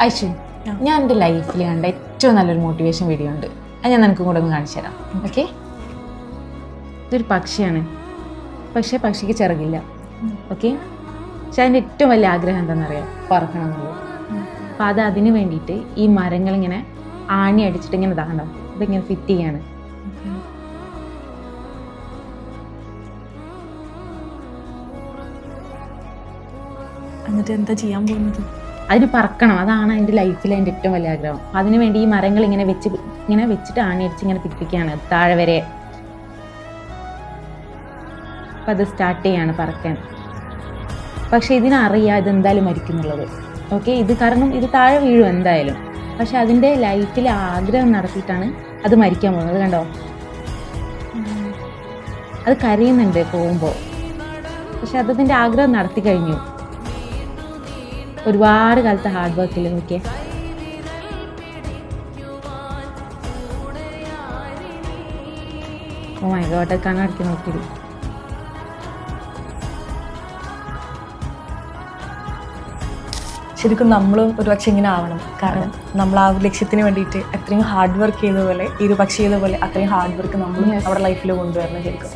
ഐഷു, ഞാൻ എൻ്റെ ലൈഫിൽ കണ്ട ഏറ്റവും നല്ലൊരു മോട്ടിവേഷൻ വീഡിയോ ഉണ്ട്. അത് ഞാൻ നിനക്കും കൂടെ ഒന്ന് കാണിച്ചു തരാം. ഓക്കെ, ഇതൊരു പക്ഷിയാണ്. പക്ഷേ പക്ഷിക്ക് ചിറകില്ല. ഓക്കെ, പക്ഷെ അതിൻ്റെ ഏറ്റവും വലിയ ആഗ്രഹം എന്താണെന്നറിയാം? പറക്കണം എന്നുള്ളത്. അപ്പം അതിന് വേണ്ടിയിട്ട് ഈ മരങ്ങളിങ്ങനെ ആണി അടിച്ചിട്ട് ഇങ്ങനെ ഇതാകണ്ടോ, ഇതിങ്ങനെ ഫിറ്റ് ചെയ്യാണ്. എന്നിട്ട് എന്താ ചെയ്യാൻ പോകുന്നത്? അതിന് പറക്കണം. അതാണ് അതിൻ്റെ ലൈഫിൽ അതിൻ്റെ ഏറ്റവും വലിയ ആഗ്രഹം. അപ്പം അതിന് വേണ്ടി ഈ മരങ്ങൾ ഇങ്ങനെ വെച്ചിട്ട് ആണി അടിച്ച് ഇങ്ങനെ പിടിപ്പിക്കുകയാണ് താഴെ വരെ. അപ്പം അത് സ്റ്റാർട്ട് ചെയ്യാണ് പറക്കാൻ. പക്ഷെ ഇതിനറിയാം ഇതെന്തായാലും മരിക്കുന്നുള്ളത്. ഓക്കെ, ഇത് കാരണം ഇത് താഴെ വീഴും എന്തായാലും. പക്ഷെ അതിൻ്റെ ലൈഫിൽ ആഗ്രഹം നടത്തിയിട്ടാണ് അത് മരിക്കാൻ പോകുന്നത്. കണ്ടോ, അത് കരയുന്നുണ്ട് പോകുമ്പോൾ. പക്ഷെ അതിൻ്റെ ആഗ്രഹം നടത്തി കഴിഞ്ഞു. ഒരുപാട് കാലത്തെ ഹാർഡ് വർക്കിൽ നോക്കിയേ. ഓ മൈ ഗോഡ്, കണ്ണടക്കി നോക്കിയത്. ശരിക്കും നമ്മളും ഒരുപക്ഷെ ഇങ്ങനെ ആവണം. കാരണം നമ്മൾ ആ ഒരു ലക്ഷ്യത്തിന് വേണ്ടിയിട്ട് അത്രയും ഹാർഡ് വർക്ക് ചെയ്ത പോലെ, ഈ ഒരു പക്ഷി ചെയ്ത പോലെ അത്രയും ഹാർഡ് വർക്ക് നമ്മൾ നമ്മുടെ ലൈഫിൽ കൊണ്ടുവരണം ശരിക്കും.